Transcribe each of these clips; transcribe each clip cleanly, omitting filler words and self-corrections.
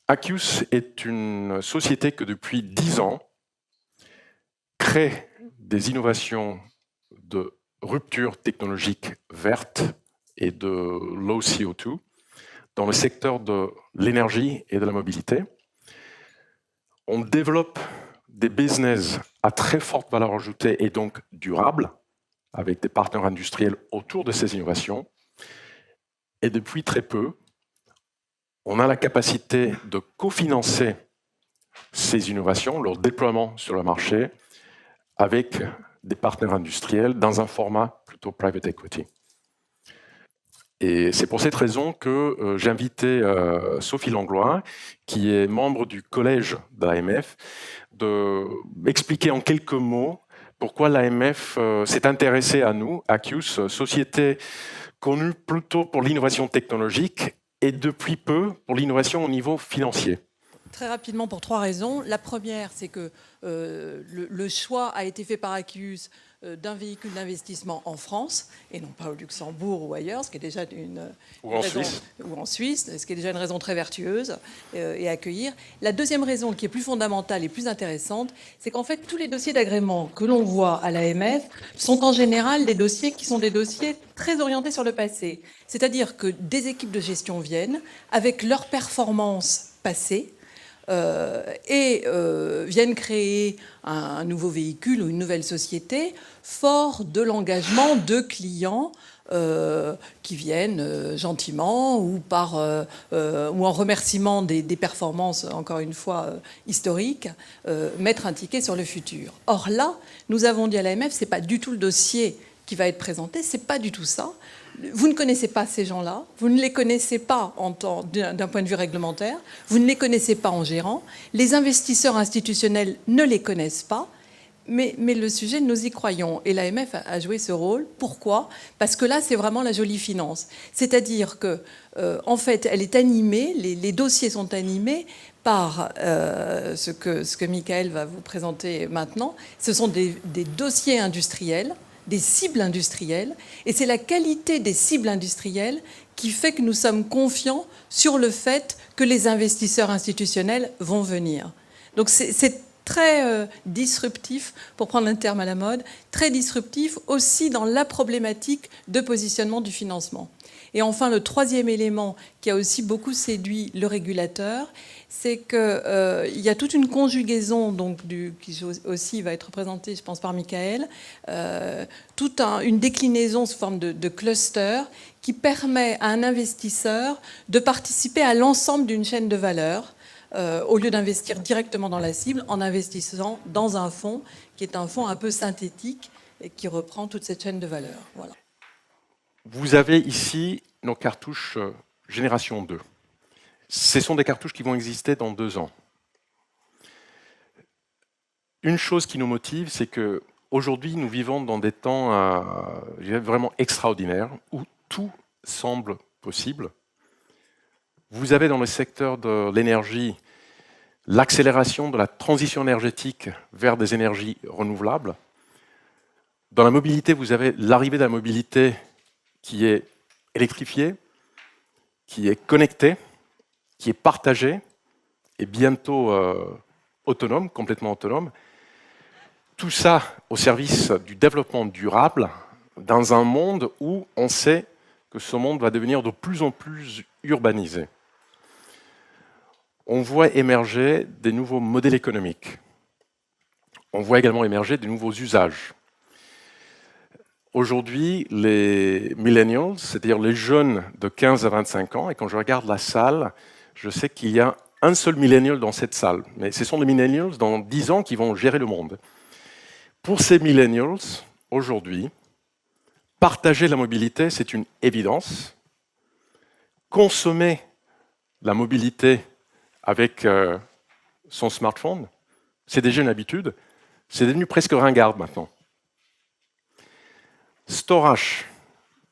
Aqius est une société qui, depuis 10 ans, crée des innovations de rupture technologique verte et de low CO2 dans le secteur de l'énergie et de la mobilité. On développe des business à très forte valeur ajoutée et donc durables, avec des partenaires industriels autour de ces innovations. Et depuis très peu, on a la capacité de cofinancer ces innovations, leur déploiement sur le marché, avec des partenaires industriels dans un format plutôt private equity. Et c'est pour cette raison que j'ai invité Sophie Langlois, qui est membre du collège de l'AMF, d'expliquer en quelques mots pourquoi l'AMF s'est intéressée à nous, Aqius, société connue plutôt pour l'innovation technologique et depuis peu pour l'innovation au niveau financier. Très rapidement, pour 3 raisons. La première, c'est que le choix a été fait par Aqius d'un véhicule d'investissement en France et non pas au Luxembourg ou ailleurs, ce qui est déjà ou en Suisse, ce qui est déjà une raison très vertueuse et à accueillir. La deuxième raison, qui est plus fondamentale et plus intéressante, c'est qu'en fait tous les dossiers d'agrément que l'on voit à l'AMF sont en général des dossiers qui sont des dossiers très orientés sur le passé. C'est-à-dire que des équipes de gestion viennent avec leurs performances passées viennent créer un nouveau véhicule ou une nouvelle société fort de l'engagement de clients qui viennent gentiment ou en remerciement des performances, encore une fois, historiques, mettre un ticket sur le futur. Or là, nous avons dit à l'AMF, ce n'est pas du tout le dossier qui va être présenté, c'est pas du tout ça. Vous ne connaissez pas ces gens-là, vous ne les connaissez pas d'un point de vue réglementaire, vous ne les connaissez pas en gérant, les investisseurs institutionnels ne les connaissent pas, mais le sujet, nous y croyons. Et l'AMF a joué ce rôle. Pourquoi ? Parce que là, c'est vraiment la jolie finance. C'est-à-dire que, en fait, elle est animée, les dossiers sont animés par ce que Michael va vous présenter maintenant. Ce sont des dossiers industriels, des cibles industrielles, et c'est la qualité des cibles industrielles qui fait que nous sommes confiants sur le fait que les investisseurs institutionnels vont venir. Donc c'est très disruptif, pour prendre un terme à la mode, très disruptif aussi dans la problématique de positionnement du financement. Et enfin, le troisième élément qui a aussi beaucoup séduit le régulateur, c'est qu'il y a toute une conjugaison qui aussi va être présentée, je pense, par Michael, une déclinaison sous forme de cluster qui permet à un investisseur de participer à l'ensemble d'une chaîne de valeur au lieu d'investir directement dans la cible, en investissant dans un fonds qui est un fonds un peu synthétique et qui reprend toute cette chaîne de valeur. Voilà. Vous avez ici nos cartouches génération 2. Ce sont des cartouches qui vont exister dans 2 ans. Une chose qui nous motive, c'est qu'aujourd'hui, nous vivons dans des temps vraiment extraordinaires où tout semble possible. Vous avez dans le secteur de l'énergie l'accélération de la transition énergétique vers des énergies renouvelables. Dans la mobilité, vous avez l'arrivée de la mobilité qui est électrifiée, qui est connectée, qui est partagée et bientôt autonome, complètement autonome. Tout ça au service du développement durable dans un monde où on sait que ce monde va devenir de plus en plus urbanisé. On voit émerger des nouveaux modèles économiques. On voit également émerger de nouveaux usages. Aujourd'hui, les millennials, c'est-à-dire les jeunes de 15 à 25 ans, et quand je regarde la salle, je sais qu'il y a un seul millennial dans cette salle, mais ce sont les millennials dans 10 ans qui vont gérer le monde. Pour ces millennials, aujourd'hui, partager la mobilité, c'est une évidence. Consommer la mobilité avec son smartphone, c'est déjà une habitude, c'est devenu presque ringard maintenant. Storage,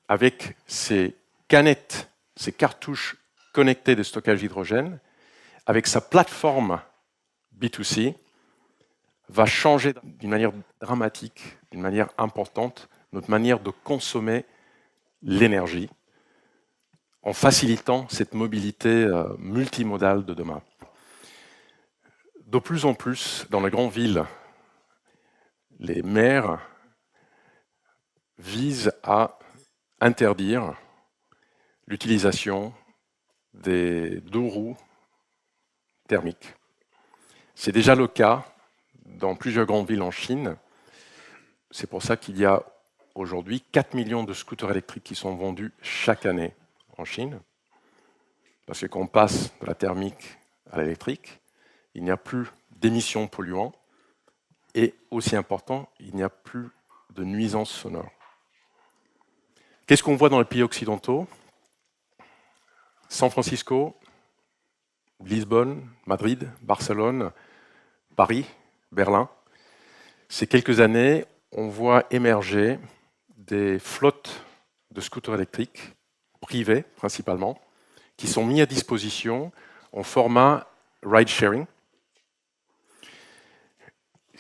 avec ses canettes, ses cartouches connectées de stockage d'hydrogène, avec sa plateforme B2C, va changer d'une manière dramatique, d'une manière importante, notre manière de consommer l'énergie, en facilitant cette mobilité multimodale de demain. De plus en plus, dans les grandes villes, les maires visent à interdire l'utilisation des 2 roues thermiques. C'est déjà le cas dans plusieurs grandes villes en Chine. C'est pour ça qu'il y a aujourd'hui 4 millions de scooters électriques qui sont vendus chaque année en Chine. Parce que quand on passe de la thermique à l'électrique, il n'y a plus d'émissions polluantes et, aussi important, il n'y a plus de nuisances sonores. Qu'est-ce qu'on voit dans les pays occidentaux? San Francisco, Lisbonne, Madrid, Barcelone, Paris, Berlin. Ces quelques années, on voit émerger des flottes de scooters électriques, privés principalement, qui sont mis à disposition en format ride-sharing.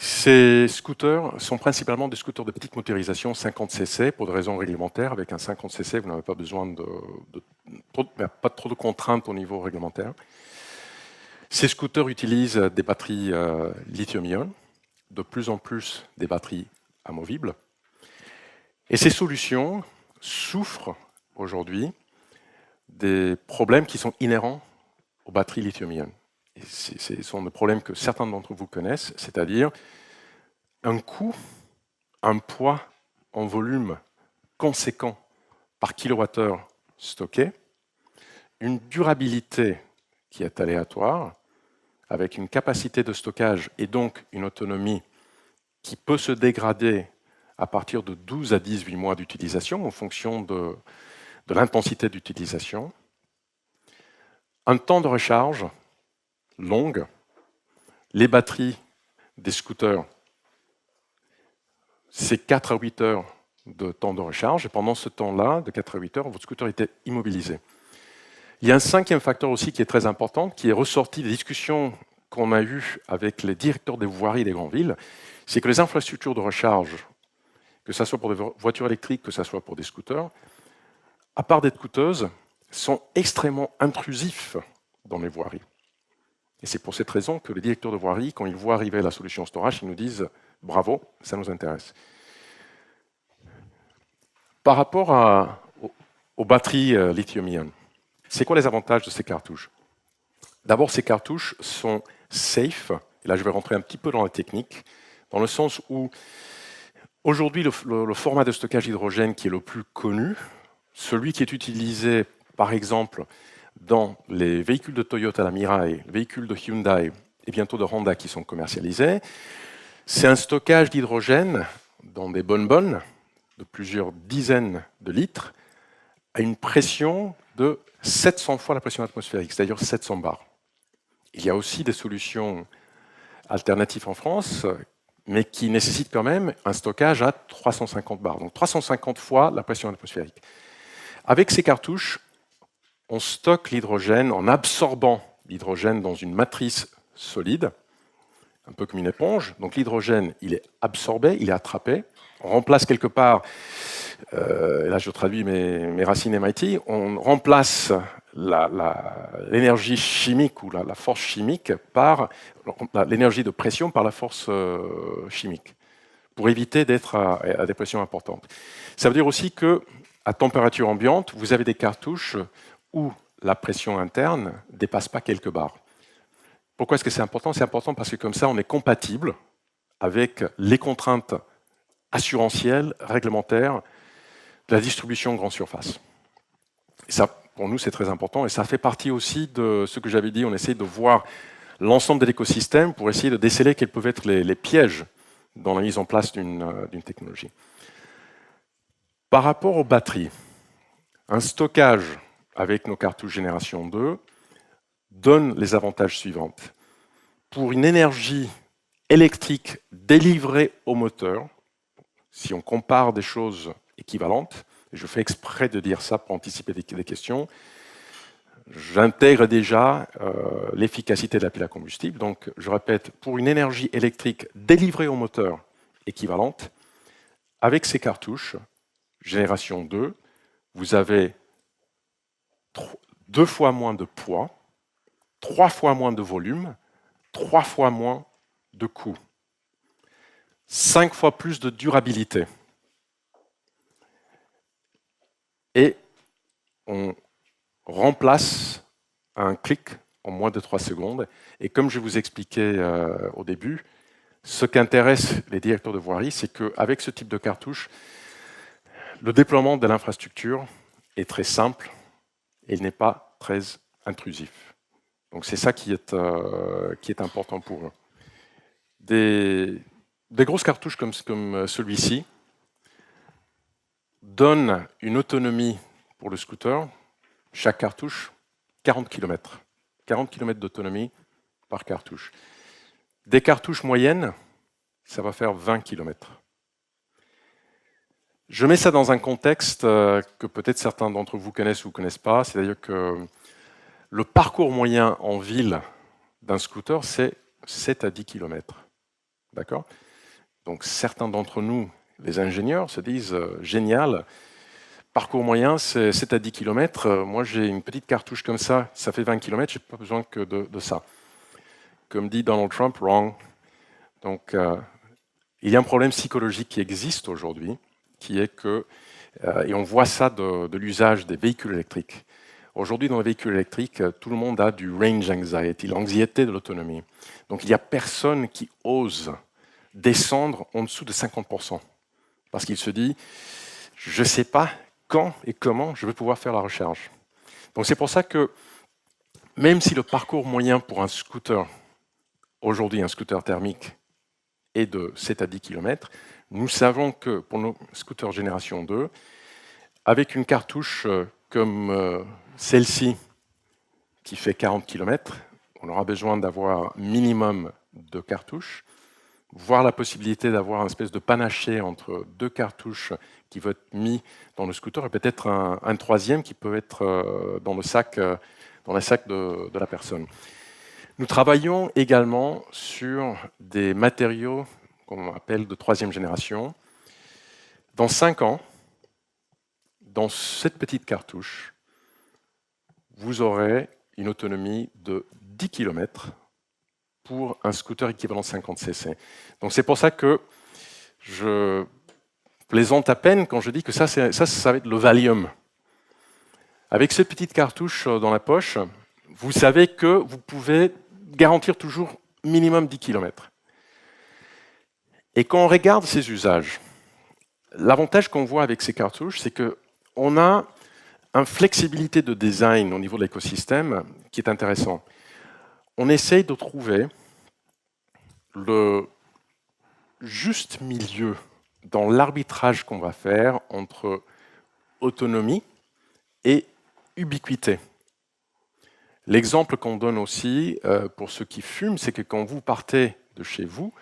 Ces scooters sont principalement des scooters de petite motorisation 50 cc pour des raisons réglementaires. Avec un 50 cc, vous n'avez pas besoin pas trop de contraintes au niveau réglementaire. Ces scooters utilisent des batteries lithium-ion, de plus en plus des batteries amovibles. Et ces solutions souffrent aujourd'hui des problèmes qui sont inhérents aux batteries lithium-ion. Ce sont des problèmes que certains d'entre vous connaissent, c'est-à-dire un coût, un poids en volume conséquent par kilowattheure stocké, une durabilité qui est aléatoire, avec une capacité de stockage et donc une autonomie qui peut se dégrader à partir de 12 à 18 mois d'utilisation en fonction de l'intensité d'utilisation, un temps de recharge longue. Les batteries des scooters, c'est 4 à 8 heures de temps de recharge. Et pendant ce temps-là, de 4 à 8 heures, votre scooter était immobilisé. Il y a un 5e facteur aussi qui est très important, qui est ressorti des discussions qu'on a eues avec les directeurs des voiries des grandes villes, c'est que les infrastructures de recharge, que ce soit pour des voitures électriques, que ce soit pour des scooters, à part d'être coûteuses, sont extrêmement intrusifs dans les voiries. Et c'est pour cette raison que les directeurs de voirie, quand ils voient arriver la solution storage, ils nous disent « bravo, ça nous intéresse ». Par rapport aux batteries lithium-ion, c'est quoi les avantages de ces cartouches? D'abord, ces cartouches sont safe, et là je vais rentrer un petit peu dans la technique, dans le sens où aujourd'hui le format de stockage d'hydrogène qui est le plus connu, celui qui est utilisé par exemple dans les véhicules de Toyota, la Mirai, les véhicules de Hyundai et bientôt de Honda qui sont commercialisés, c'est un stockage d'hydrogène dans des bonbonnes de plusieurs dizaines de litres à une pression de 700 fois la pression atmosphérique, c'est-à-dire 700 bars. Il y a aussi des solutions alternatives en France, mais qui nécessitent quand même un stockage à 350 bars, donc 350 fois la pression atmosphérique. Avec ces cartouches, on stocke l'hydrogène en absorbant l'hydrogène dans une matrice solide, un peu comme une éponge. Donc l'hydrogène, il est absorbé, il est attrapé. On remplace quelque part, là je traduis mes racines MIT, on remplace l'énergie chimique ou la force chimique par l'énergie de pression par la force chimique, pour éviter d'être à des pressions importantes. Ça veut dire aussi qu'à température ambiante, vous avez des cartouches où la pression interne ne dépasse pas quelques bars. Pourquoi est-ce que c'est important? C'est important parce que comme ça, on est compatible avec les contraintes assurantielles, réglementaires de la distribution grande surface. Et ça, pour nous, c'est très important et ça fait partie aussi de ce que j'avais dit, on essaie de voir l'ensemble de l'écosystème pour essayer de déceler quels peuvent être les pièges dans la mise en place d'une technologie. Par rapport aux batteries, un stockage avec nos cartouches génération 2 donne les avantages suivants. Pour une énergie électrique délivrée au moteur, si on compare des choses équivalentes, et je fais exprès de dire ça pour anticiper des questions, j'intègre déjà l'efficacité de la pile à combustible. Donc, je répète, pour une énergie électrique délivrée au moteur équivalente, avec ces cartouches, génération 2, vous avez 2 fois moins de poids, 3 fois moins de volume, 3 fois moins de coût, 5 fois plus de durabilité. Et on remplace un clic en moins de 3 secondes. Et comme je vous expliquais au début, ce qui intéresse les directeurs de voirie, c'est qu'avec ce type de cartouche, le déploiement de l'infrastructure est très simple et il n'est pas très intrusif. Donc c'est ça qui est important pour eux. Des grosses cartouches comme celui-ci donnent une autonomie pour le scooter, chaque cartouche, 40 km. 40 km d'autonomie par cartouche. Des cartouches moyennes, ça va faire 20 km. Je mets ça dans un contexte que peut-être certains d'entre vous connaissent ou ne connaissent pas, c'est-à-dire que le parcours moyen en ville d'un scooter, c'est 7 à 10 km. D'accord ? Donc certains d'entre nous, les ingénieurs, se disent génial, parcours moyen, c'est 7 à 10 km. Moi, j'ai une petite cartouche comme ça fait 20 km, je n'ai pas besoin que de ça. Comme dit Donald Trump, wrong. Donc, il y a un problème psychologique qui existe aujourd'hui, qui est que, et on voit ça de l'usage des véhicules électriques. Aujourd'hui, dans les véhicules électriques, tout le monde a du range anxiety, l'anxiété de l'autonomie. Donc, il n'y a personne qui ose descendre en dessous de 50%. Parce qu'il se dit, je ne sais pas quand et comment je vais pouvoir faire la recharge. Donc, c'est pour ça que, même si le parcours moyen pour un scooter, aujourd'hui un scooter thermique, est de 7 à 10 km, nous savons que pour nos scooters génération 2, avec une cartouche comme celle-ci, qui fait 40 km, on aura besoin d'avoir un minimum de cartouches, voire la possibilité d'avoir une espèce de panaché entre 2 cartouches qui vont être mis dans le scooter et peut-être un troisième qui peut être dans le sac de la personne. Nous travaillons également sur des matériaux qu'on appelle de 3e génération. Dans 5 ans, dans cette petite cartouche, vous aurez une autonomie de 10 km pour un scooter équivalent 50 cc. Donc c'est pour ça que je plaisante à peine quand je dis que ça va être le Valium. Avec cette petite cartouche dans la poche, vous savez que vous pouvez garantir toujours minimum 10 km. Et quand on regarde ces usages, l'avantage qu'on voit avec ces cartouches, c'est qu'on a une flexibilité de design au niveau de l'écosystème qui est intéressant. On essaye de trouver le juste milieu dans l'arbitrage qu'on va faire entre autonomie et ubiquité. L'exemple qu'on donne aussi pour ceux qui fument, c'est que quand vous partez de chez vous,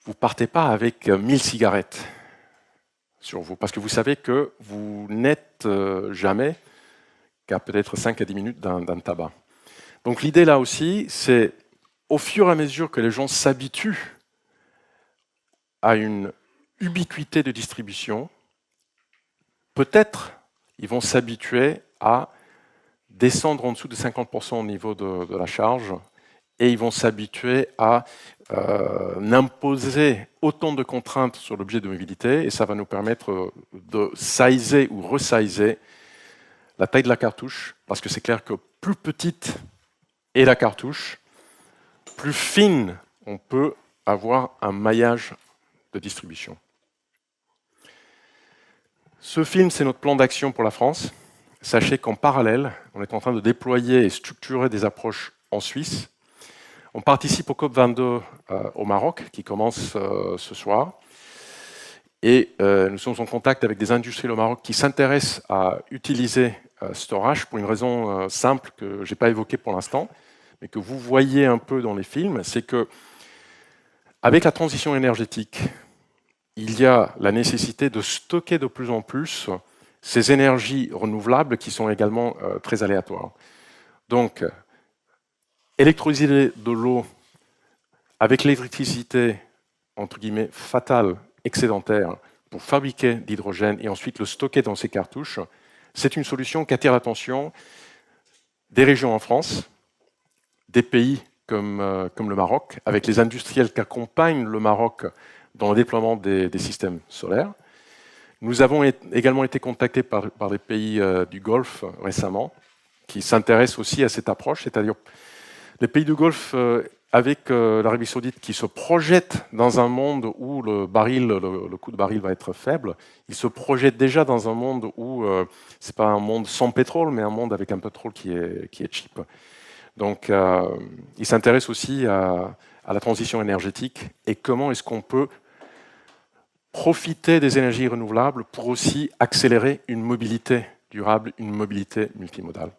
vous ne partez pas avec 1000 cigarettes sur vous, parce que vous savez que vous n'êtes jamais qu'à peut-être 5 à 10 minutes d'un tabac. Donc l'idée là aussi, c'est au fur et à mesure que les gens s'habituent à une ubiquité de distribution, peut-être ils vont s'habituer à descendre en dessous de 50% au niveau de la charge et ils vont s'habituer à imposer autant de contraintes sur l'objet de mobilité et ça va nous permettre de sizer ou resizer la taille de la cartouche parce que c'est clair que plus petite est la cartouche, plus fine on peut avoir un maillage de distribution. Ce film, c'est notre plan d'action pour la France. Sachez qu'en parallèle, on est en train de déployer et structurer des approches en Suisse. On participe au COP22 au Maroc, qui commence ce soir. Et nous sommes en contact avec des industriels au Maroc qui s'intéressent à utiliser Storage pour une raison simple que je n'ai pas évoquée pour l'instant, mais que vous voyez un peu dans les films, c'est que avec la transition énergétique, il y a la nécessité de stocker de plus en plus ces énergies renouvelables qui sont également très aléatoires. Donc, électrolyser de l'eau avec l'électricité, entre guillemets, fatale, excédentaire, pour fabriquer de l'hydrogène et ensuite le stocker dans ces cartouches, c'est une solution qui attire l'attention des régions en France, des pays comme le Maroc, avec les industriels qui accompagnent le Maroc dans le déploiement des systèmes solaires. Nous avons également été contactés par les pays du Golfe récemment, qui s'intéressent aussi à cette approche, c'est-à-dire les pays du Golfe avec l'Arabie Saoudite qui se projette dans un monde où le coût de baril va être faible. Ils se projettent déjà dans un monde où c'est pas un monde sans pétrole, mais un monde avec un pétrole qui est cheap. Donc, ils s'intéressent aussi à la transition énergétique et comment est-ce qu'on peut profiter des énergies renouvelables pour aussi accélérer une mobilité durable, une mobilité multimodale.